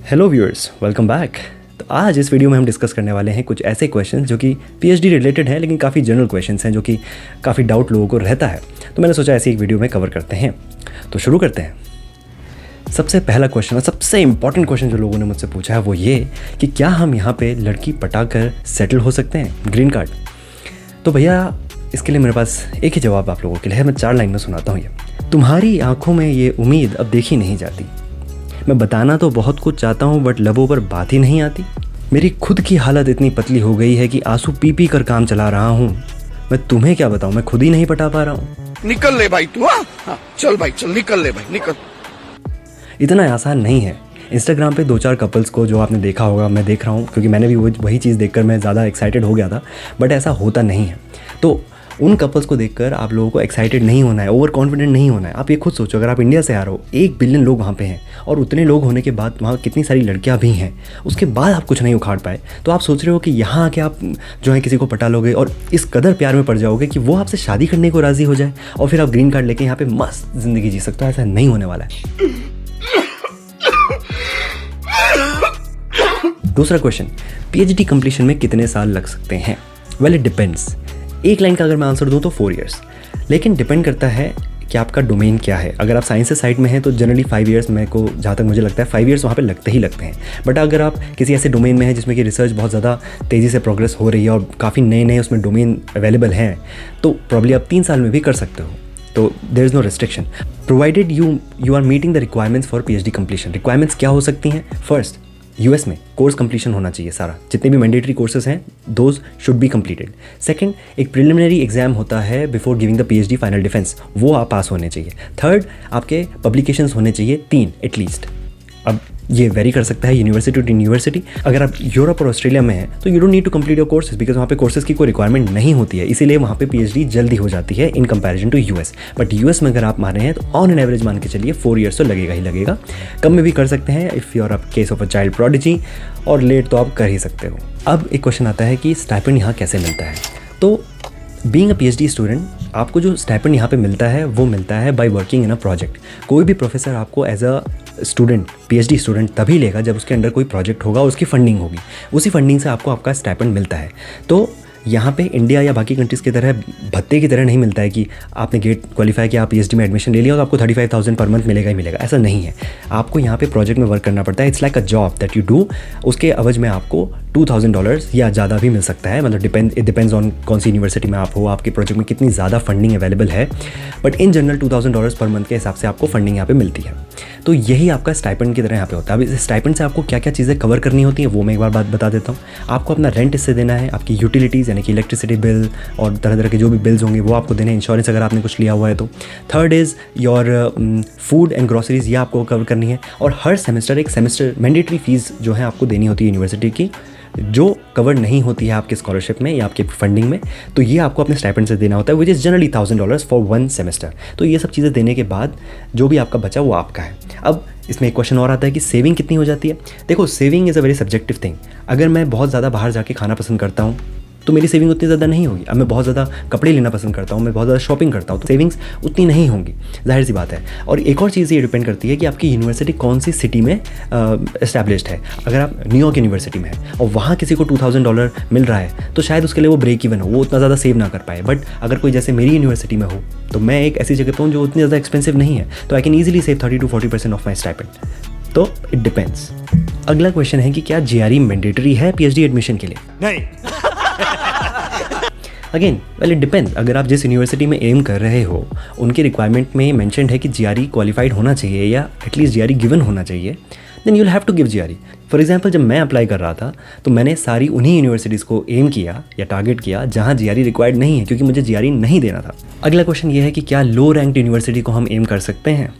Hello viewers, welcome back. तो आज इस वीडियो में हम डिस्कस करने वाले हैं कुछ ऐसे क्वेश्चंस जो कि पीएचडी रिलेटेड हैं, लेकिन काफ़ी जनरल क्वेश्चंस हैं जो कि काफ़ी डाउट लोगों को रहता है। तो मैंने सोचा ऐसी एक वीडियो में कवर करते हैं। तो शुरू करते हैं। सबसे पहला क्वेश्चन और सबसे इंपॉर्टेंट क्वेश्चन जो लोगों ने मुझसे पूछा है वो ये कि क्या हम यहाँ पे लड़की पटाकर सेटल हो सकते हैं, ग्रीन कार्ड। तो भैया इसके लिए मेरे पास एक ही जवाब आप लोगों के लिए है। मैं 4 लाइन में सुनाता हूँ ये। तुम्हारी आंखों में ये उम्मीद अब देखी नहीं जाती। मैं बताना तो बहुत कुछ चाहता हूँ बट लबों पर बात ही नहीं आती। मेरी खुद की हालत इतनी पतली हो गई है कि आंसू पी पी कर काम चला रहा हूँ। मैं तुम्हें क्या बताऊँ, मैं खुद ही नहीं पटा पा रहा हूँ। निकल ले भाई तू। हाँ चल भाई चल, निकल ले भाई निकल। इतना आसान नहीं है। इंस्टाग्राम पे 2-4 कपल्स को जो आपने देखा होगा, मैं देख रहा हूँ क्योंकि मैंने भी वही चीज़ देखकर मैं ज़्यादा एक्साइटेड हो गया था, बट ऐसा होता नहीं है। तो उन कपल्स को देखकर आप लोगों को एक्साइटेड नहीं होना है, ओवर कॉन्फिडेंट नहीं होना है। आप ये खुद सोचो, अगर आप इंडिया से आ रहे हो, 1 बिलियन लोग वहाँ पे हैं और उतने लोग होने के बाद वहाँ कितनी सारी लड़कियाँ भी हैं, उसके बाद आप कुछ नहीं उखाड़ पाए, तो आप सोच रहे हो कि यहाँ आके आप जो है किसी को पटा लोगे और इस कदर प्यार में पड़ जाओगे कि वो आपसे शादी करने को राज़ी हो जाए और फिर आप ग्रीन कार्ड लेके यहाँ पे मस्त ज़िंदगी जी सकते हो। ऐसा नहीं होने वाला है। दूसरा क्वेश्चन, पीएचडी कंप्लीशन में कितने साल लग सकते हैं? Well, it depends. एक लाइन का अगर मैं आंसर दूं तो 4 इयर्स, लेकिन डिपेंड करता है कि आपका डोमेन क्या है। अगर आप साइंसेस साइड में हैं तो जनरली 5 इयर्स, मेरे को जहाँ तक मुझे लगता है 5 इयर्स वहाँ पे लगते ही लगते हैं। बट अगर आप किसी ऐसे डोमेन में हैं जिसमें कि रिसर्च बहुत ज़्यादा तेज़ी से प्रोग्रेस हो रही है और काफ़ी नए उसमें डोमेन अवेलेबल हैं, तो प्रॉब्ली आप 3 साल में भी कर सकते हो। तो there is no restriction provided you are meeting the requirements for PhD completion. Requirements क्या हो सकती हैं? फर्स्ट, यूएस में कोर्स कंप्लीशन होना चाहिए सारा, जितने भी मैंडेटरी कोर्सेज हैं those should be completed. Second, एक प्रिलिमिनरी एग्जाम होता है before giving the PhD final defence, वो आप पास होने चाहिए। थर्ड, आपके पब्लिकेशंस होने चाहिए 3 एटलीस्ट। अब ये वेरी कर सकता है यूनिवर्सिटी टू यूनिवर्सिटी। अगर आप यूरोप और ऑस्ट्रेलिया में हैं तो you don't need to complete your courses, because वहाँ पे कोर्सेज की कोई रिक्वायरमेंट नहीं होती है, इसीलिए वहाँ पे पीएचडी जल्दी हो जाती है in comparison to US. But US में अगर आप मान रहे हैं तो ऑन एन एवरेज मान के चलिए 4 ईयर्स तो लगेगा ही लगेगा। कम में भी कर सकते हैं if you are a case of a child prodigy, और लेट तो आप कर ही सकते हो। अब एक क्वेश्चन आता है कि स्टाइपेंड यहाँ कैसे मिलता है। तो बीइंग अ पीएचडी स्टूडेंट, आपको जो स्टाइपेंड यहाँ पे मिलता है वो मिलता है by working in a project. कोई भी प्रोफेसर आपको as a student, PhD student तभी लेगा जब उसके अंडर कोई प्रोजेक्ट होगा, उसकी फंडिंग होगी, उसी फंडिंग से आपको आपका स्टाइपेंड मिलता है। तो यहाँ पे इंडिया या बाकी कंट्रीज़ की तरह भत्ते की तरह नहीं मिलता है कि आपने गेट क्वालिफाई किया, आप पीएचडी में एडमिशन ले लिया तो आपको 35,000 पर मंथ मिलेगा ही मिलेगा। ऐसा नहीं है, आपको यहाँ पे प्रोजेक्ट में वर्क करना पड़ता है। It's like a job that you do. उसके एवज में आपको $2,000 या ज़्यादा भी मिल सकता है, मतलब इट डिपेंड्स ऑन कौन सी यूनिवर्सिटी में आप हो, आपके प्रोजेक्ट में कितनी ज़्यादा फंडिंग अवेलेबल है। But in general $2,000 per month के हिसाब से आपको फंडिंग यहाँ पे मिलती है। तो यही आपका स्टाइपेंड की तरह यहाँ पे होता है। अब इस स्टाइपेंड से आपको क्या क्या चीज़ें कवर करनी होती हैं वो मैं एक बार बात बता देता हूँ। आपको अपना रेंट इससे देना है, आपकी यूटिलिटीज़ यानी कि इलेक्ट्रिसिटी बिल और तरह तरह के जो भी बिल्स होंगे वो आपको देने हैं, इंश्योरेंस अगर आपने कुछ लिया हुआ है तो। Third is your food and groceries, ये आपको कवर करनी है। और हर सेमेस्टर एक सेमेस्टर मैंडेटरी फीस जो है आपको देनी होती है यूनिवर्सिटी की, जो कवर नहीं होती है आपके स्कॉलरशिप में या आपके फंडिंग में, तो ये आपको अपने स्टाइपेंड से देना होता है, which is generally $1,000 for 1 semester. तो ये सब चीज़ें देने के बाद जो भी आपका बचा वो आपका है। अब इसमें एक क्वेश्चन और आता है कि सेविंग कितनी हो जाती है। देखो, saving is a very subjective thing. अगर मैं बहुत ज़्यादा बाहर जाके खाना पसंद करता हूँ तो मेरी सेविंग उतनी ज़्यादा नहीं होगी। अब मैं बहुत ज़्यादा कपड़े लेना पसंद करता हूँ, मैं बहुत ज़्यादा शॉपिंग करता हूँ, तो सेविंग्स उतनी नहीं होंगी, जाहिर सी बात है। और एक और चीज़ ये डिपेंड करती है कि आपकी यूनिवर्सिटी कौन सी सिटी में एस्टैब्लिश्ड है। अगर आप न्यूयॉर्क यूनिवर्सिटी में है और वहाँ किसी को $2,000 मिल रहा है तो शायद उसके लिए वो ब्रेक इवन हो, वो उतना ज़्यादा सेव ना कर पाए। बट अगर कोई जैसे मेरी यूनिवर्सिटी में हो तो मैं एक ऐसी जगह पर हूँ जो उतनी ज़्यादा एक्सपेंसिव नहीं है, तो I can easily save 30 to 40% of my stipend. तो इट डिपेंड्स। अगला क्वेश्चन है कि क्या जीआरई मैंडेटरी है पीएचडी एडमिशन के लिए? नहीं। Again, well, it depends. अगर आप जिस यूनिवर्सिटी में एम कर रहे हो उनके रिक्वायरमेंट में मेंशन्ड है कि जीआरई क्वालिफाइड होना चाहिए या एटलीस्ट जीआरई गिवन होना चाहिए, then you will have to give GRE. For example, जब मैं अप्लाई कर रहा था तो मैंने सारी उन्हीं यूनिवर्सिटीज़ को एम किया या टारगेट किया जहां जीआरई रिक्वायर्ड नहीं है, क्योंकि मुझे जीआरई नहीं देना था। अगला क्वेश्चन ये है कि क्या लो रैंक यूनिवर्सिटी को हम एम कर सकते हैं?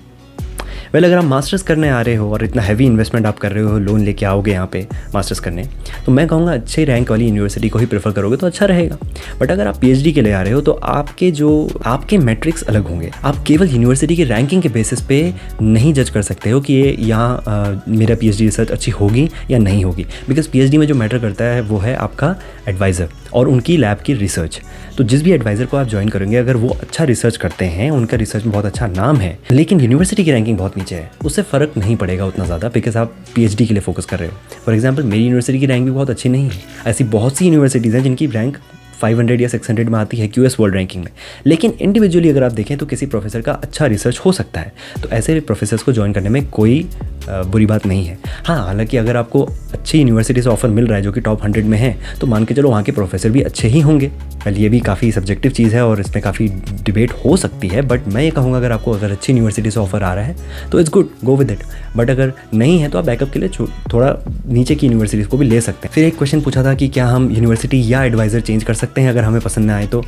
वेल, अगर आप मास्टर्स करने आ रहे हो और इतना हैवी इन्वेस्टमेंट आप कर रहे हो, लोन लेके आओगे यहाँ पे मास्टर्स करने, तो मैं कहूँगा अच्छे रैंक वाली यूनिवर्सिटी को ही प्रेफर करोगे तो अच्छा रहेगा। बट अगर आप पीएचडी के लिए आ रहे हो तो आपके मैट्रिक्स अलग होंगे। आप केवल यूनिवर्सिटी की रैंकिंग के बेसिस पे नहीं जज कर सकते हो कि ये यहाँ मेरा पीएचडी रिसर्च अच्छी होगी या नहीं होगी, बिकॉज पीएचडी में जो मैटर करता है वो है आपका एडवाइज़र और उनकी लैब की रिसर्च। तो जिस भी एडवाइज़र को आप ज्वाइन करेंगे, अगर वो अच्छा रिसर्च करते हैं, उनका रिसर्च में बहुत अच्छा नाम है, लेकिन यूनिवर्सिटी की रैंकिंग बहुत नीचे है उससे फ़र्क नहीं पड़ेगा उतना ज़्यादा, बिकॉज आप पीएचडी के लिए फोकस कर रहे हो। फॉर एग्जांपल मेरी यूनिवर्सिटी की रैंक भी बहुत अच्छी नहीं है, ऐसी बहुत सी यूनिवर्सिटीज़ हैं जिनकी रैंक 500 या 600 में आती है QS वर्ल्ड रैंकिंग में, लेकिन इंडिविजुअली अगर आप देखें तो किसी प्रोफेसर का अच्छा रिसर्च हो सकता है। तो ऐसे प्रोफेसर्स को ज्वाइन करने में कोई बुरी बात नहीं है। हाँ, हालांकि अगर आपको अच्छी यूनिवर्सिटी से ऑफर मिल रहा है जो कि टॉप 100 में है, तो मान के चलो वहाँ के प्रोफेसर भी अच्छे ही होंगे। वेल, ये भी काफ़ी सब्जेक्टिव चीज़ है और इसमें काफ़ी डिबेट हो सकती है, बट मैं ये कहूँगा अगर आपको अच्छी यूनिवर्सिटी से ऑफर आ रहा है तो it's good, go with it. But अगर नहीं है तो आप बैकअप के लिए थोड़ा नीचे की यूनिवर्सिटीज़ को भी ले सकते हैं। फिर एक क्वेश्चन पूछा था कि क्या हम यूनिवर्सिटी या एडवाइज़र चेंज कर सकते हैं अगर हमें पसंद ना आए तो।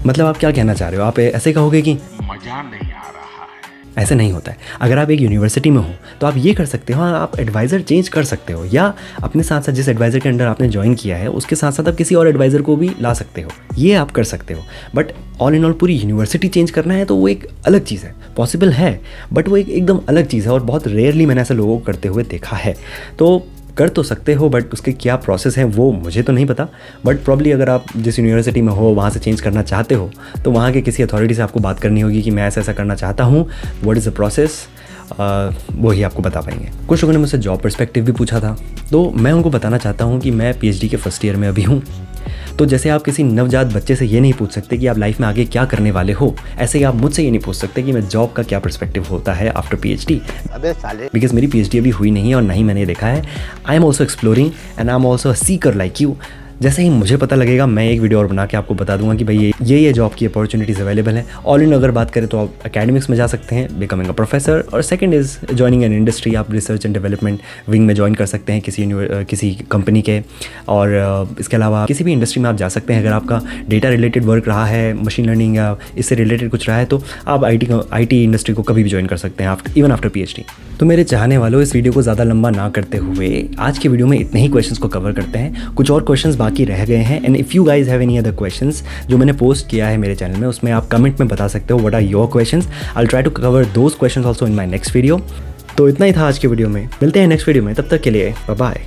मतलब आप क्या कहना चाह रहे हो? आप ऐसे कहोगे कि मजा नहीं आ रहा है? ऐसे नहीं होता है। अगर आप एक यूनिवर्सिटी में हो तो आप ये कर सकते हो, हाँ, आप एडवाइज़र चेंज कर सकते हो, या अपने साथ साथ जिस एडवाइज़र के अंडर आपने ज्वाइन किया है उसके साथ साथ आप किसी और एडवाइज़र को भी ला सकते हो, ये आप कर सकते हो। बट ऑल इन ऑल पूरी यूनिवर्सिटी चेंज करना है तो वो एक अलग चीज़ है, पॉसिबल है बट वो एक एकदम अलग चीज़ है और बहुत रेयरली मैंने ऐसे लोगों को करते हुए देखा है। तो कर तो सकते हो बट उसके क्या प्रोसेस हैं वो मुझे तो नहीं पता, बट प्रॉब्ली अगर आप जिस यूनिवर्सिटी में हो वहाँ से चेंज करना चाहते हो तो वहाँ के किसी अथॉरिटी से आपको बात करनी होगी कि मैं ऐसा करना चाहता हूँ, व्हाट इज़ द प्रोसेस, वो ही आपको बता पाएंगे। कुछ लोगों ने मुझसे जॉब पर्सपेक्टिव भी पूछा था, तो मैं उनको बताना चाहता हूँ कि मैं पीएचडी के फर्स्ट ईयर में अभी हूँ। तो जैसे आप किसी नवजात बच्चे से ये नहीं पूछ सकते कि आप लाइफ में आगे क्या करने वाले हो, ऐसे ही आप मुझसे ये नहीं पूछ सकते कि मैं जॉब का क्या पर्सपेक्टिव होता है आफ्टर पीएचडी। बिकॉज मेरी पीएचडी अभी हुई नहीं है और ना ही मैंने देखा है। I am also exploring and I am also a Sikar like you. जैसे ही मुझे पता लगेगा मैं एक वीडियो और बना के आपको बता दूंगा कि भाई ये जॉब की अपॉर्चुनिटीज़ अवेलेबल है। ऑल इन अगर बात करें तो आप एकेडमिक्स में जा सकते हैं, बिकमिंग अ प्रोफेसर, और second is joining an industry. आप रिसर्च एंड डेवलपमेंट विंग में ज्वाइन कर सकते हैं किसी कंपनी के, और इसके अलावा किसी भी इंडस्ट्री में आप जा सकते हैं। अगर आपका डेटा रिलेटेड वर्क रहा है, मशीन लर्निंग या इससे रिलेटेड कुछ रहा है, तो आप IT इंडस्ट्री को कभी भी ज्वाइन कर सकते हैं इवन आफ्टर पीएचडी। तो मेरे चाहने वालों, इस वीडियो को ज़्यादा लंबा ना करते हुए आज के वीडियो में इतने ही क्वेश्चंस को कवर करते हैं। कुछ और क्वेश्चंस बाकी रह गए हैं, and if you guys have any other questions जो मैंने पोस्ट किया है मेरे चैनल में, उसमें आप कमेंट में बता सकते हो what are your questions. I will try to cover those questions also in my next video. तो इतना ही था आज के वीडियो में, मिलते हैं नेक्स्ट वीडियो में, तब तक के लिए बाय बाय।